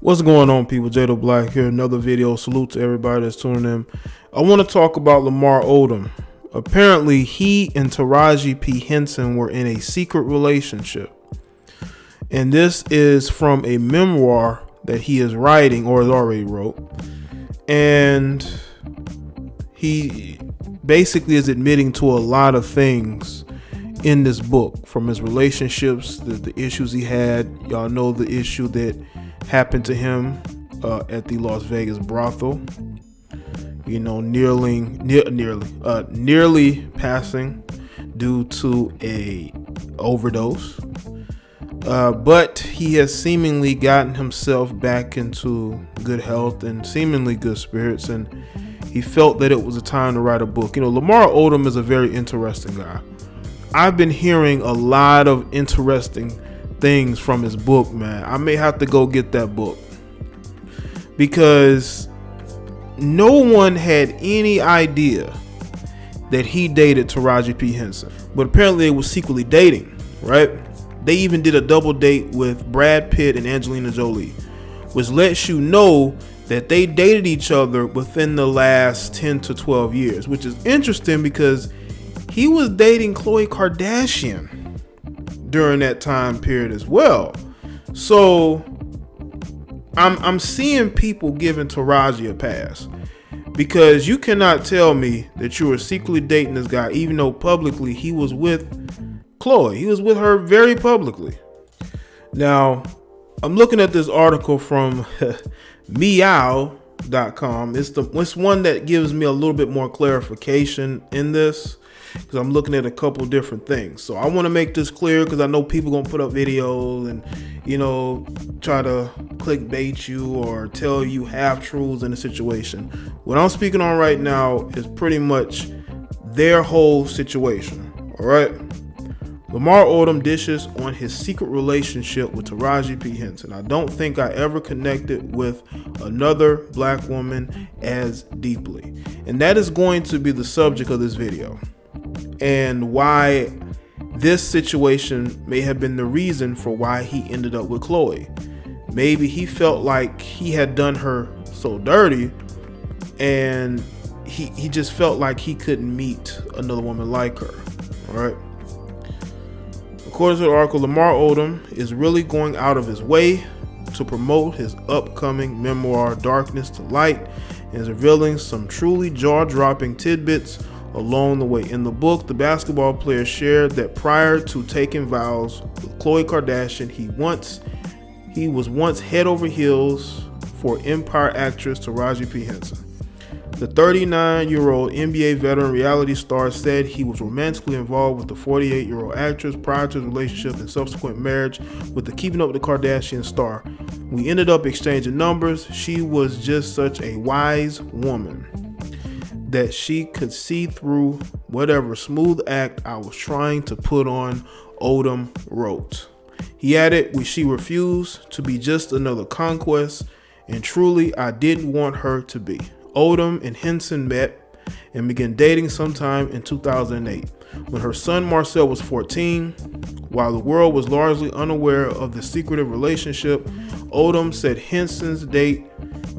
What's going on, people? Jaye Black here. Another video. Salute to everybody that's tuning in. I want to talk about Lamar Odom. Apparently, he and Taraji P. Henson were in a secret relationship. And this is from a memoir that he is writing or has already wrote. And he basically is admitting to a lot of things in this book, from his relationships, the issues he had. Y'all know the issue that happened to him at the Las Vegas brothel. You know, nearly passing due to a overdose. But he has seemingly gotten himself back into good health and seemingly good spirits, and he felt that it was a time to write a book. You know, Lamar Odom is a very interesting guy. I've been hearing a lot of interesting things from his book, man. I may have to go get that book because no one had any idea that he dated Taraji P. Henson, but apparently they were secretly dating, right? They even did a double date with Brad Pitt and Angelina Jolie, which lets you know that they dated each other within the last 10 to 12 years, which is interesting because he was dating Khloe Kardashian during that time period as well. So I'm seeing people giving Taraji a pass, because you cannot tell me that you were secretly dating this guy, even though publicly he was with Khloe. He was with her very publicly. Now, I'm looking at this article from BIack.com. It's one that gives me a little bit more clarification in this, because I'm looking at a couple different things. So I want to make this clear, because I know people gonna put up videos and, you know, try to clickbait you or tell you half truths in the situation. What I'm speaking on right now is pretty much their whole situation. All right. Lamar Odom dishes on his secret relationship with Taraji P. Henson. I don't think I ever connected with another black woman as deeply. And that is going to be the subject of this video, and why this situation may have been the reason for why he ended up with Khloe. Maybe he felt like he had done her so dirty, and he just felt like he couldn't meet another woman like her. All right. According to the article, Lamar Odom is really going out of his way to promote his upcoming memoir, Darkness to Light, and is revealing some truly jaw-dropping tidbits along the way. In the book, the basketball player shared that prior to taking vows with Khloe Kardashian, he was once head over heels for Empire actress Taraji P. Henson. The 39-year-old NBA veteran reality star said he was romantically involved with the 48-year-old actress prior to his relationship and subsequent marriage with the Keeping Up with the Kardashian star. We ended up exchanging numbers. She was just such a wise woman that she could see through whatever smooth act I was trying to put on, Odom wrote. He added, she refused to be just another conquest, and truly I didn't want her to be. Odom and Henson met and began dating sometime in 2008. When her son Marcel was 14, while the world was largely unaware of the secretive relationship, Odom said Henson's date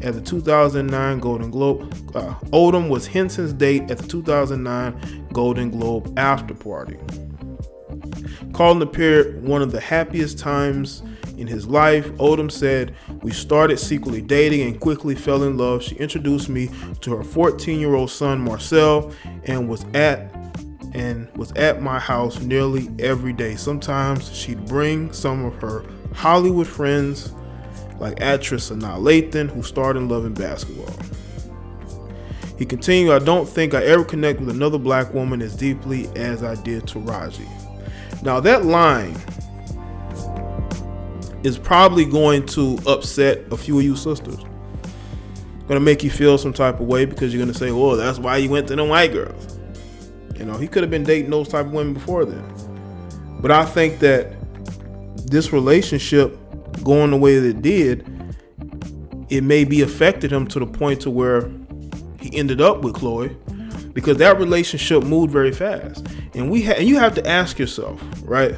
at the 2009 Golden Globe. Odom was Henson's date at the 2009 Golden Globe after party. Calling the period one of the happiest times in his life, Odom said, "We started secretly dating and quickly fell in love. She introduced me to her 14-year-old son Marcel and was at my house nearly every day. Sometimes she'd bring some of her Hollywood friends like actress Sanaa Lathan, who starred in Love and Basketball." He continued, "I don't think I ever connected with another black woman as deeply as I did Taraji." Now that line is probably going to upset a few of you sisters. Gonna make you feel some type of way, because you're gonna say, "Oh, that's why you went to them white girls." You know, he could have been dating those type of women before then. But I think that this relationship going the way that it did, it maybe affected him to the point to where he ended up with Khloe, because that relationship moved very fast. And you have to ask yourself, right?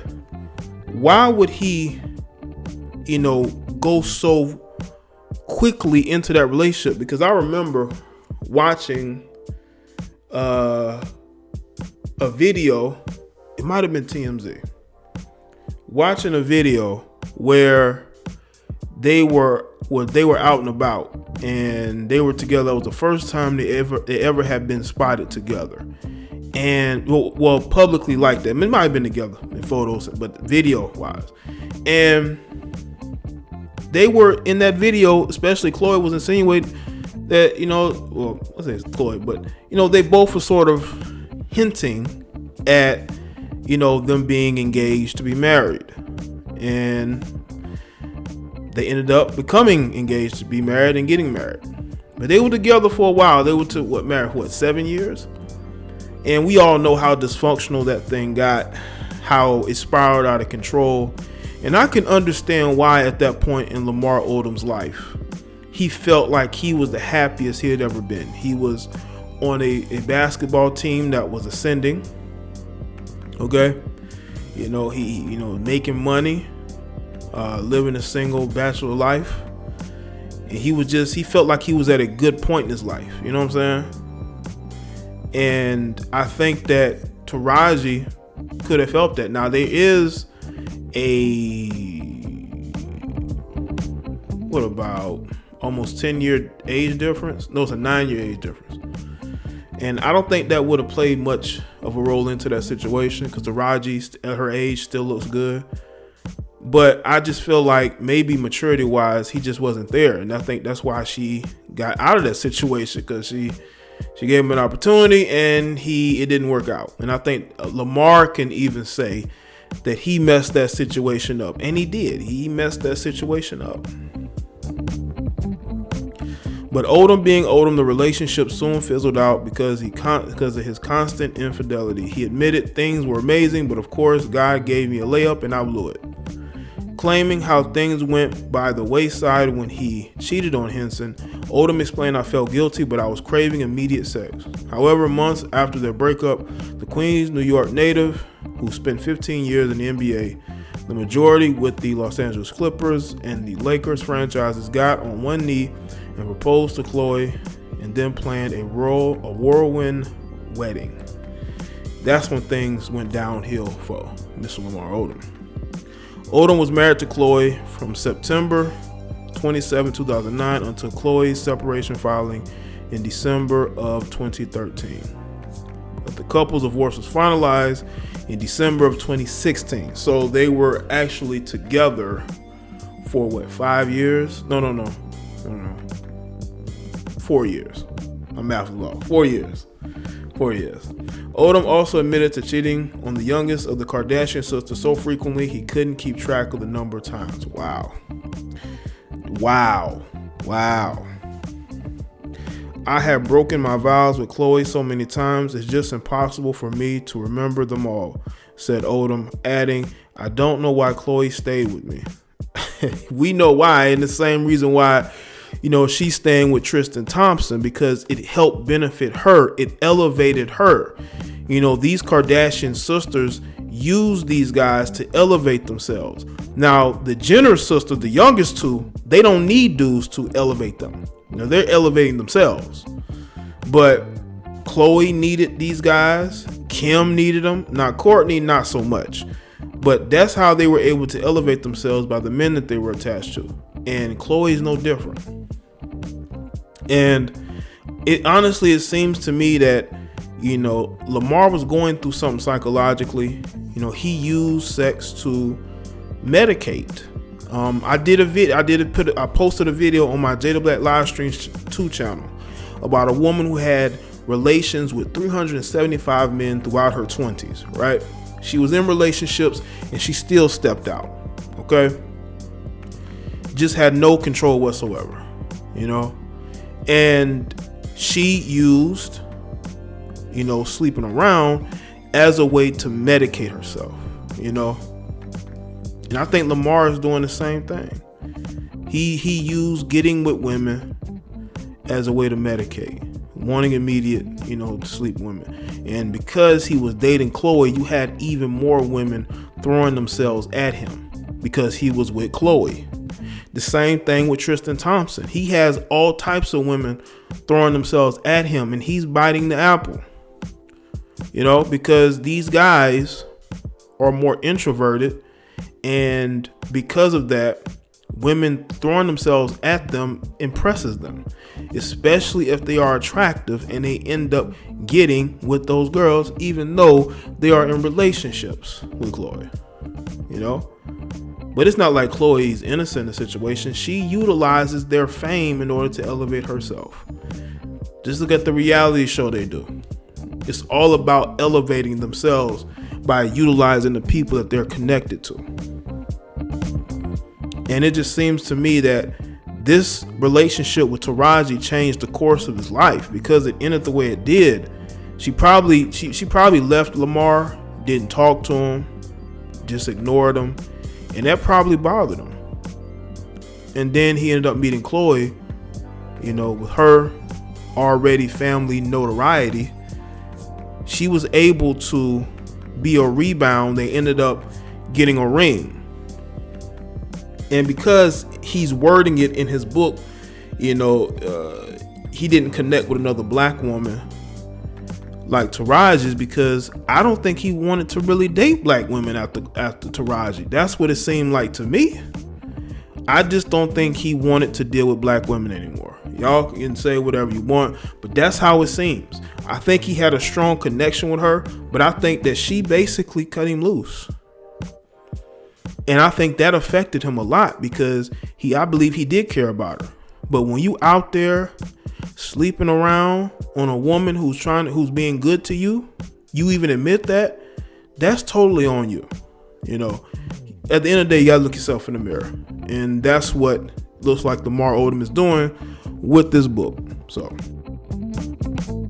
Why would he, go so quickly into that relationship, because I remember watching a video. It might have been TMZ. Watching a video where they were out and about and they were together. It was the first time they ever had been spotted together, and well publicly like that. I mean, it might have been together in photos, but video wise, and they were in that video. Especially Khloe was insinuating that, well, I say it's Khloe, but they both were sort of hinting at them being engaged to be married, and they ended up becoming engaged to be married and getting married. But they were together for a while. They were married 7 years, and we all know how dysfunctional that thing got, how it spiraled out of control. And I can understand why at that point in Lamar Odom's life, he felt like he was the happiest he had ever been. He was on a basketball team that was ascending. Okay, he making money, living a single bachelor life, and he felt like he was at a good point in his life. You know what I'm saying? And I think that Taraji could have felt that. Now there is about almost 10-year age difference? No, it's a 9-year age difference. And I don't think that would have played much of a role into that situation, because Taraji at her age still looks good. But I just feel like maybe maturity wise, he just wasn't there. And I think that's why she got out of that situation, because she gave him an opportunity and it didn't work out. And I think Lamar can even say that he messed that situation up. And he did. He messed that situation up. But Odom being Odom, the relationship soon fizzled out because of his constant infidelity. He admitted things were amazing, but of course, God gave me a layup and I blew it. Claiming how things went by the wayside when he cheated on Henson, Odom explained, "I felt guilty, but I was craving immediate sex." However, months after their breakup, the Queens, New York native, who spent 15 years in the NBA, the majority with the Los Angeles Clippers and the Lakers franchises, got on one knee and proposed to Khloe, and then planned a whirlwind wedding. That's when things went downhill for Mr. Lamar Odom. Odom was married to Khloe from September 27, 2009 until Khloe's separation filing in December of 2013. But the couple's divorce was finalized in December of 2016. So they were actually together for 5 years? No. 4 years. My math is off. 4 years. 4 years. Odom also admitted to cheating on the youngest of the Kardashian sisters so frequently he couldn't keep track of the number of times. Wow. I have broken my vows with Khloe so many times, it's just impossible for me to remember them all, said Odom, adding, "I don't know why Khloe stayed with me." We know why, and the same reason why she's staying with Tristan Thompson, because it helped benefit her. It elevated her. These Kardashian sisters use these guys to elevate themselves. Now, the Jenner sisters, the youngest two, they don't need dudes to elevate them. They're elevating themselves. But Khloe needed these guys. Kim needed them. Now, Kourtney, not so much. But that's how they were able to elevate themselves, by the men that they were attached to. And Khloe is no different. And it seems to me that, Lamar was going through something psychologically. He used sex to medicate. I posted a video on my Jaye Black live stream 2 channel about a woman who had relations with 375 men throughout her 20s, right? She was in relationships and she still stepped out, okay? Just had no control whatsoever, and she used, sleeping around as a way to medicate herself, and I think Lamar is doing the same thing. He used getting with women as a way to medicate, wanting immediate, sleep women. And because he was dating Khloe, you had even more women throwing themselves at him because he was with Khloe. The same thing with Tristan Thompson. He has all types of women throwing themselves at him, and he's biting the apple. You know, because these guys are more introverted, and because of that, women throwing themselves at them impresses them, especially if they are attractive and they end up getting with those girls, even though they are in relationships with Khloe. You know, but it's not like Khloe's innocent in the situation. She utilizes their fame in order to elevate herself. Just look at the reality show they do. It's all about elevating themselves by utilizing the people that they're connected to. And it just seems to me that this relationship with Taraji changed the course of his life because it ended the way it did. She probably left Lamar, didn't talk to him, just ignored him, and that probably bothered him. And then he ended up meeting Khloe, you know, with her already family notoriety. She was able to be a rebound. They ended up getting a ring. And because he's wording it in his book, you know, he didn't connect with another black woman like Taraji's, because I don't think he wanted to really date black women after Taraji. That's what it seemed like to me. I just don't think he wanted to deal with black women anymore. Y'all can say whatever you want, but that's how it seems. I think he had a strong connection with her, but I think that she basically cut him loose. And I think that affected him a lot because I believe he did care about her. But when you out there sleeping around on a woman who's being good to you, you even admit that, that's totally on you. You know, at the end of the day, you gotta look yourself in the mirror. And that's what looks like Lamar Odom is doing with this book. So